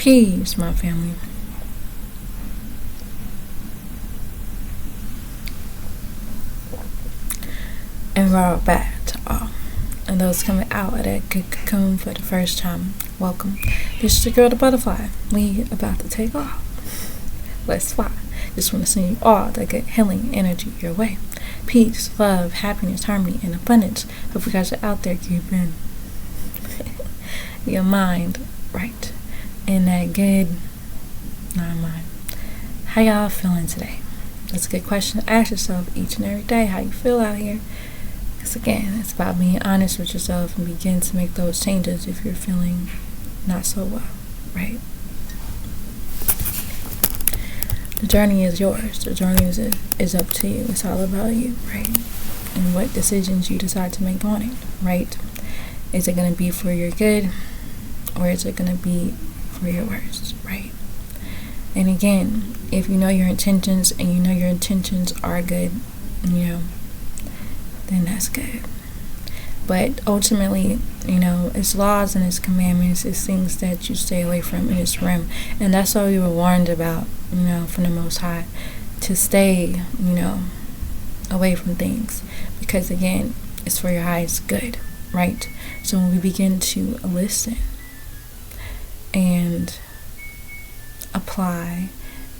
Peace, my family. And we're all back to all. And those coming out of that good cocoon for the first time, welcome. This is your girl, the butterfly. We about to take off. Let's fly. Just want to send you all that good healing energy your way. Peace, love, happiness, harmony, and abundance. Hope you guys are out there keeping your mind right. And that good mind. How y'all feeling today? That's a good question to ask yourself each and every day. How you feel out here? Because again, it's about being honest with yourself and begin to make those changes if you're feeling not so well, right? The journey is yours. The journey is up to you. It's all about you, right? And what decisions you decide to make on it, right? Is it going to be for your good, or is it going to be for your worst, right? And again, if you know your intentions and you know your intentions are good, then that's good. But ultimately, it's laws and it's commandments, it's things that you stay away from in this realm. And that's all you were warned about, from the Most High, to stay, away from things. Because again, it's for your highest good, right? So when we begin to listen and apply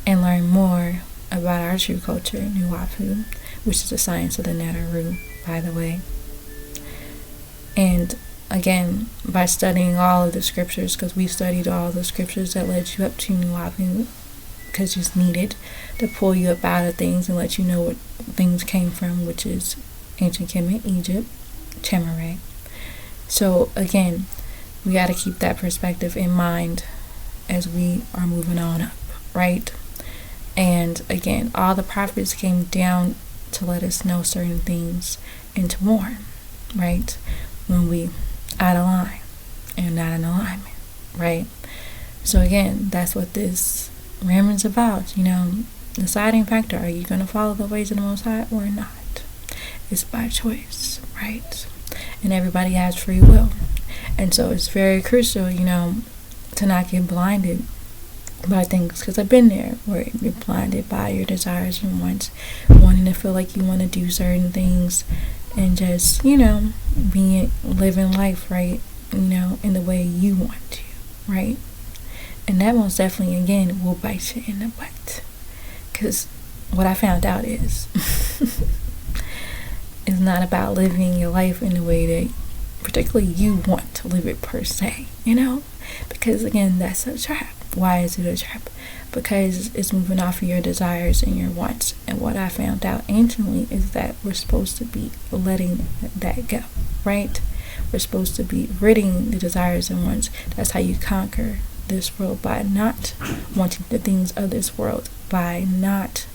and learn more about our true culture, Nuwapu, which is the science of the Netaru, by the way. And again, by studying all of the scriptures, because we studied all the scriptures that led you up to Nuwapu, because it's needed to pull you up out of things and let you know what things came from, which is ancient Kemet, Egypt, Chemaray. So again, we got to keep that perspective in mind as we are moving on up, right? And again, all the prophets came down to let us know certain things and to warn, right? When we out of line and not in alignment, right? So again, that's what this Ramon's about, the deciding factor. Are you going to follow the ways of the Most High or not? It's by choice, right? And everybody has free will. And so it's very crucial, to not get blinded by things, because I've been there where you're blinded by your desires and wants, wanting to feel like you want to do certain things and just, living life, right, in the way you want to, right? And that most definitely, again, will bite you in the butt. Because what I found out is it's not about living your life in the way that particularly you want to live it per se, because again, that's a trap. Why is it a trap? Because it's moving off of your desires and your wants. And what I found out anciently is that we're supposed to be letting that go, right? We're supposed to be ridding the desires and wants. That's how you conquer this world, by not wanting the things of this world, by not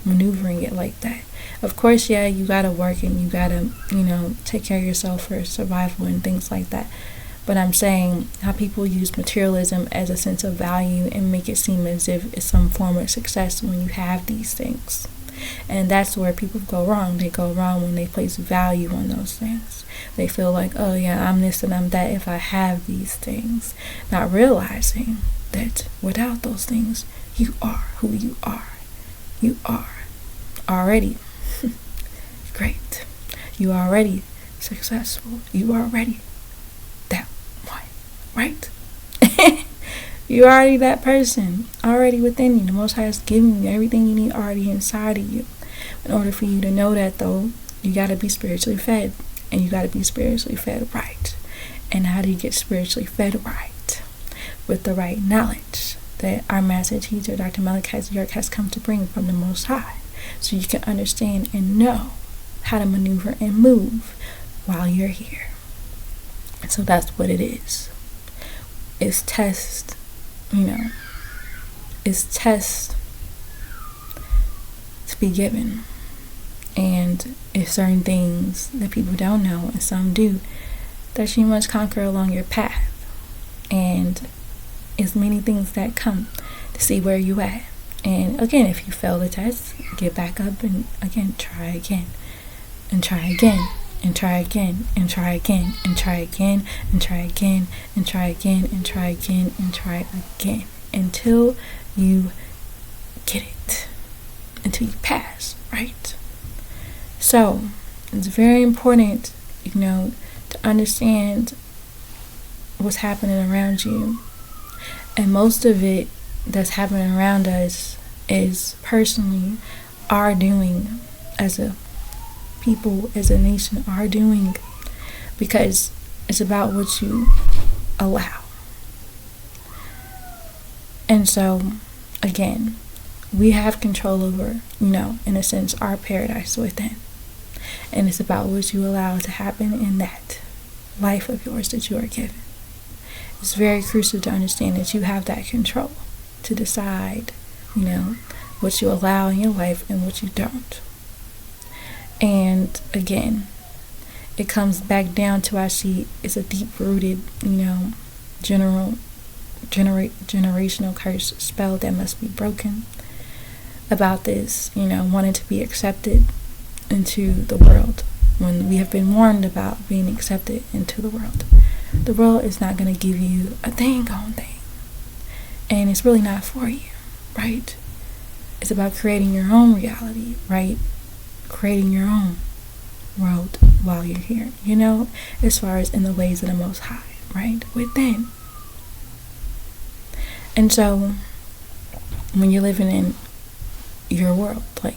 maneuvering it like that. Of course, yeah, you gotta work and you gotta, take care of yourself for survival and things like that. But I'm saying how people use materialism as a sense of value and make it seem as if it's some form of success when you have these things. And that's where people go wrong. They go wrong when they place value on those things. They feel like, oh yeah, I'm this and I'm that if I have these things. Not realizing that without those things, you are who you are. You are already great. You are already successful. You are already that one, right? You're already that person, already within you. The Most High is giving you everything you need already inside of you. In order for you to know that, though, you got to be spiritually fed, and you got to be spiritually fed right. And how do you get spiritually fed right? With the right knowledge that our master teacher, Dr. Malachi has come to bring from the Most High, so you can understand and know how to maneuver and move while you're here. So that's what it is. It's test, it's test to be given. And it's certain things that people don't know, and some do, that you must conquer along your path. And it's many things that come to see where you at. And again, if you fail the test, get back up and again, try again. And try again. And try again. And try again. And try again. And try again. And try again. And try again. And try again. until you get it, until you pass, right? So it's very important, to understand what's happening around you. And most of it that's happening around us is personally our doing, as a people, as a nation, our doing, because it's about what you allow. And so, again, we have control over, in a sense, our paradise within. And it's about what you allow to happen in that life of yours that you are given. It's very crucial to understand that you have that control to decide, what you allow in your life and what you don't. And again, it comes back down to, I see, it's a deep-rooted, generational curse spell that must be broken about this, wanting to be accepted into the world, when we have been warned about being accepted into the world. The world is not going to give you a thing, and it's really not for you, right? It's about creating your own reality, right? Creating your own world while you're here, as far as in the ways of the Most High, right? Within. And so, when you're living in your world, like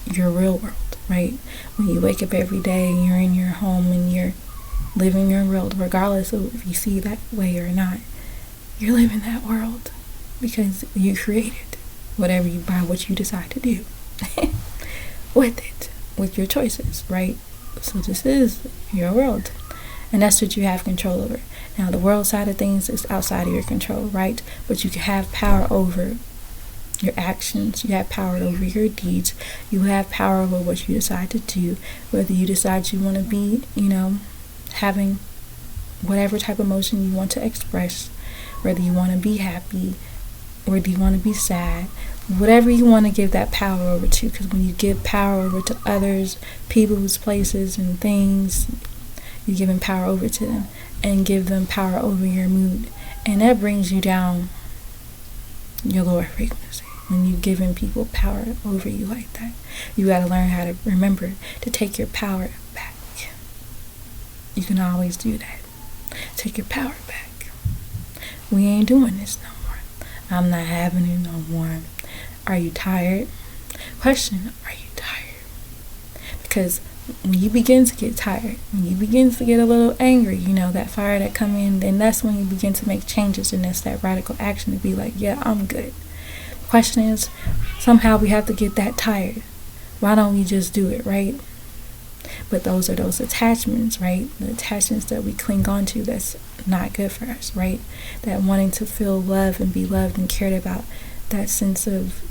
your real world, right? When you wake up every day and you're in your home and you're living your world, regardless of if you see that way or not, you're living that world because you created whatever by what you decide to do with it, with your choices, right? So this is your world, and that's what you have control over. Now, the world side of things is outside of your control, right? But you can have power over your actions, you have power over your deeds, you have power over what you decide to do, whether you decide you want to be, having whatever type of emotion you want to express, whether you want to be happy, whether you want to be sad, whatever you want to give that power over to. Because when you give power over to others, people's, places, and things, you're giving power over to them and give them power over your mood, and that brings you down your lower frequency. When you're giving people power over you like that, you got to learn how to remember to take your power back. You can always do that. Take your power back. We ain't doing this no more. I'm not having it no more. Are you tired? Question, are you tired? Because when you begin to get tired, when you begin to get a little angry, that fire that come in, then that's when you begin to make changes, and that's that radical action to be like, yeah, I'm good. Question is, somehow we have to get that tired. Why don't we just do it, right? But those are those attachments, right? The attachments that we cling on to that's not good for us, right? That wanting to feel loved and be loved and cared about, that sense of,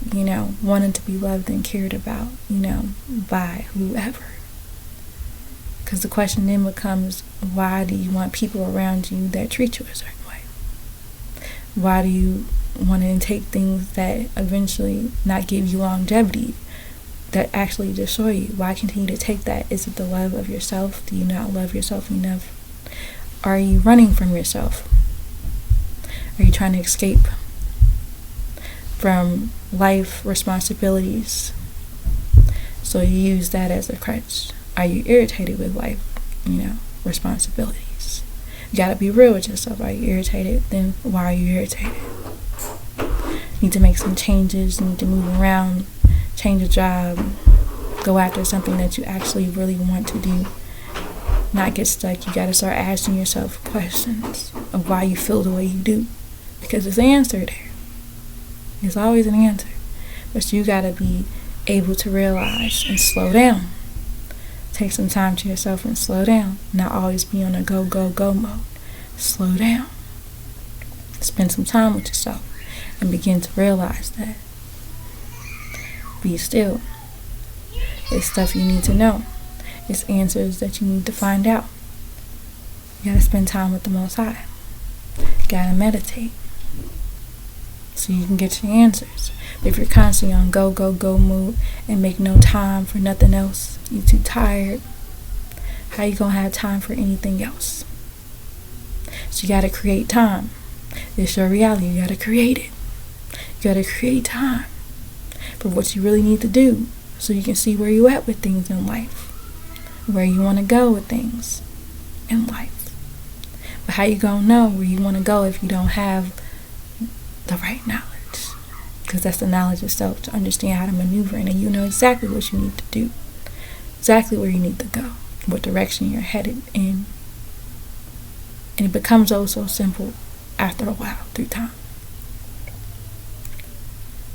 wanting to be loved and cared about, by whoever. Because the question then becomes, why do you want people around you that treat you a certain way? Why do you want to take things that eventually not give you longevity, that actually destroy you? Why continue to take that? Is it the love of yourself? Do you not love yourself enough? Are you running from yourself? Are you trying to escape from life responsibilities? So you use that as a crutch. Are you irritated with life, responsibilities? You gotta be real with yourself. Are you irritated? Then why are you irritated? You need to make some changes. You need to move around, change a job, go after something that you actually really want to do. Not get stuck. You gotta start asking yourself questions of why you feel the way you do. Because there's an answer there. There's always an answer. But you gotta be able to realize and slow down. Take some time to yourself and slow down. Not always be on a go, go, go mode. Slow down. Spend some time with yourself and begin to realize that. Be still. It's stuff you need to know. It's answers that you need to find out. You gotta spend time with the Most High. You gotta meditate so you can get your answers. If you're constantly on go, go, go mode and make no time for nothing else, you're too tired, how you gonna have time for anything else? So you gotta create time. It's your reality. You gotta create it. You gotta create time for what you really need to do so you can see where you at with things in life, where you want to go with things in life. But how you gonna know where you want to go if you don't have the right knowledge? Because that's the knowledge itself, to understand how to maneuver, and then you know exactly what you need to do, exactly where you need to go, what direction you're headed in. And it becomes oh so simple after a while, through time.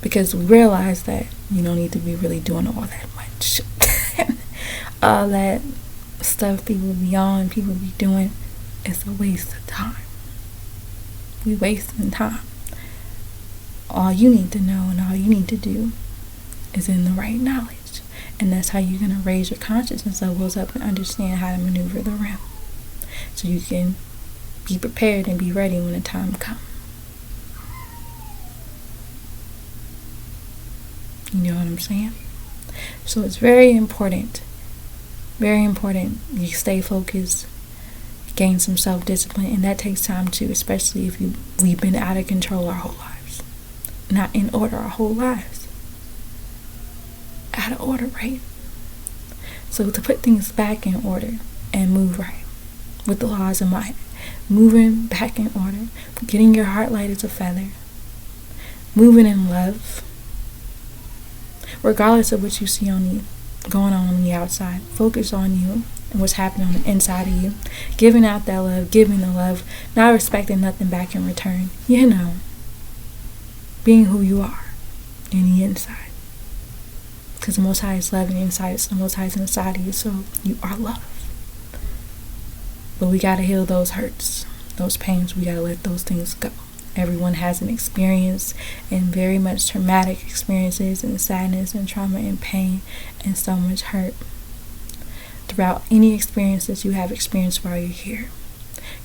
Because we realize that you don't need to be really doing all that much. All that stuff people be doing, is a waste of time. We wasting time. All you need to know and all you need to do is in the right knowledge. And that's how you're going to raise your consciousness levels up and understand how to maneuver the realm. So you can be prepared and be ready when the time comes. You know what I'm saying? So it's very important you stay focused, gain some self-discipline, and that takes time too, especially if we've been out of control our whole lives, not in order our whole lives, out of order, right? So to put things back in order and move right with the laws of mind, moving back in order, getting your heart light as a feather, moving in love, regardless of what you see going on the outside. Focus on you and what's happening on the inside of you. Giving out that love, giving the love, not expecting nothing back in return. You know, being who you are in the inside. Because the Most High is love in the inside. So the Most High is inside of you, so you are love. But we got to heal those hurts, those pains. We got to let those things go. Everyone has an experience, and very much traumatic experiences, and sadness and trauma and pain and so much hurt. Throughout any experiences you have experienced while you're here,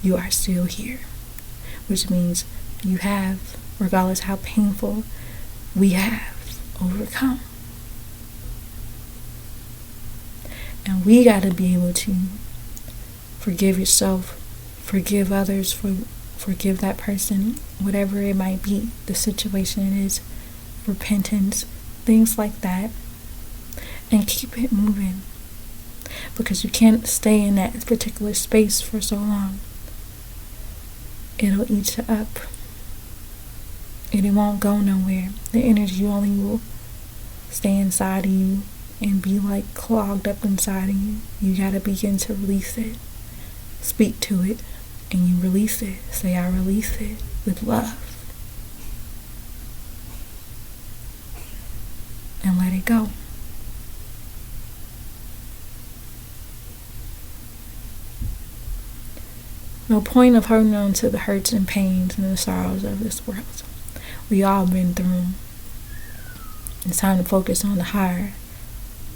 you are still here, which means you have, regardless how painful, we have overcome. And we got to be able to forgive yourself, forgive others, forgive that person, whatever it might be, the situation it is, repentance, things like that, and keep it moving. Because you can't stay in that particular space for so long. It'll eat you up. And it won't go nowhere. The energy only will stay inside of you and be like clogged up inside of you. You gotta begin to release it. Speak to it. And you release it. Say, I release it with love. And let it go. No point of holding on to the hurts and pains and the sorrows of this world. We all been through them. It's time to focus on the higher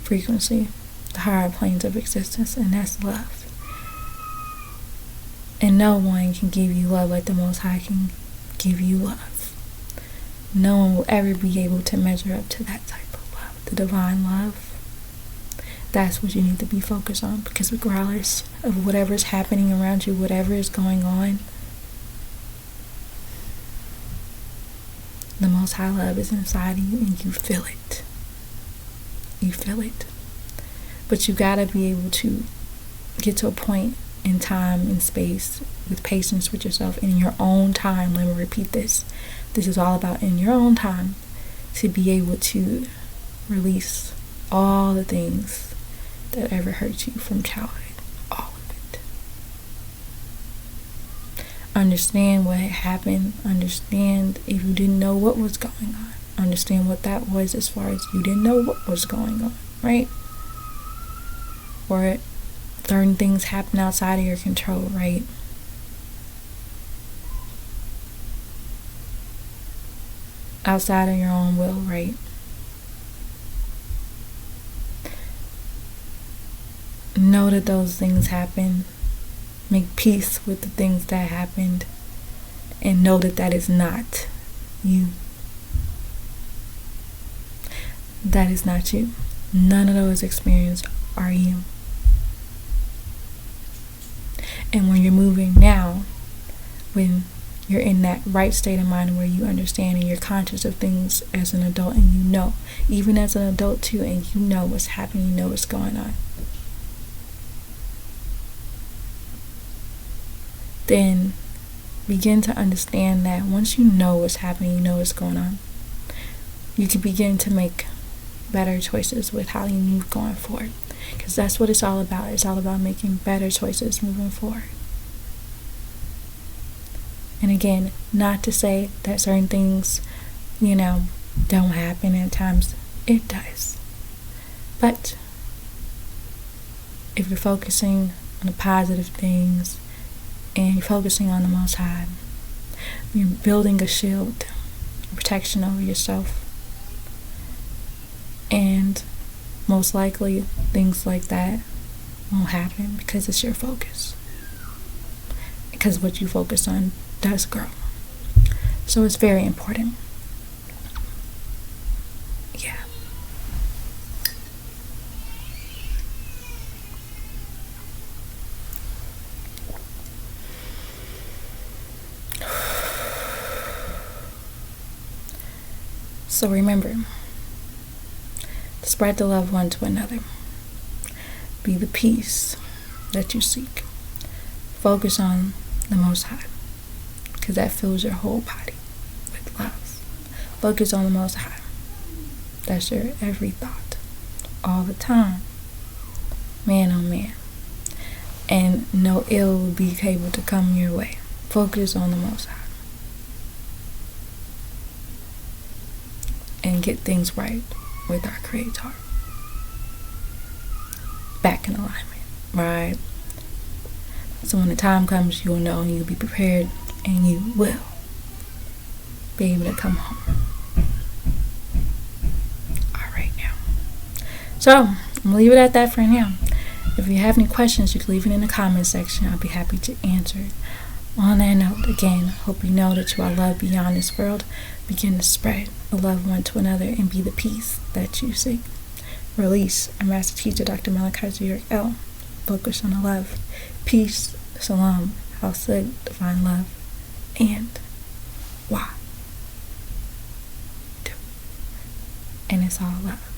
frequency, the higher planes of existence, and that's love. And no one can give you love like the Most High can give you love. No one will ever be able to measure up to that type of love, the divine love. That's what you need to be focused on, because regardless of whatever is happening around you, whatever is going on, the Most High love is inside of you and you feel it. You feel it. But you gotta be able to get to a point in time and space with patience with yourself in your own time. Let me repeat this. This is all about in your own time, to be able to release all the things that ever hurt you from childhood. All of it. Understand what had happened. Understand if you didn't know what was going on. Understand what that was, as far as you didn't know what was going on, right? Or certain things happen outside of your control, right? Outside of your own will, right? Know that those things happen. Make peace with the things that happened. And know that that is not you. That is not you. None of those experiences are you. And when you're moving now, when you're in that right state of mind where you understand and you're conscious of things as an adult, and you know, even as an adult too, and you know what's happening, you know what's going on. Then begin to understand that once you know what's happening, you know what's going on, you can begin to make better choices with how you move going forward. Because that's what it's all about. It's all about making better choices moving forward. And again, not to say that certain things, don't happen at times. It does. But if you're focusing on the positive things and you're focusing on the Most High, you're building a shield, protection over yourself. And most likely things like that won't happen because it's your focus. Because what you focus on does grow. So it's very important. Yeah. So remember, spread the love one to another. Be the peace that you seek. Focus on the Most High, because that fills your whole body with love. Focus on the Most High. That's your every thought, all the time. Man, oh man. And no ill will be able to come your way. Focus on the Most High. And get things right with our Creator. Back in alignment, right? So when the time comes, you'll know, and you'll be prepared, and you will be able to come home. Alright now. So, I'm going to leave it at that for now. If you have any questions, you can leave it in the comment section. I'll be happy to answer. On that note, again, hope you know that you are loved beyond this world. Begin to spread the love one to another and be the peace that you seek. Release. I'm Master Teacher Dr. Malachi L. Focus on the love. Peace, salam, Hausa, divine love, and why? And it's all love.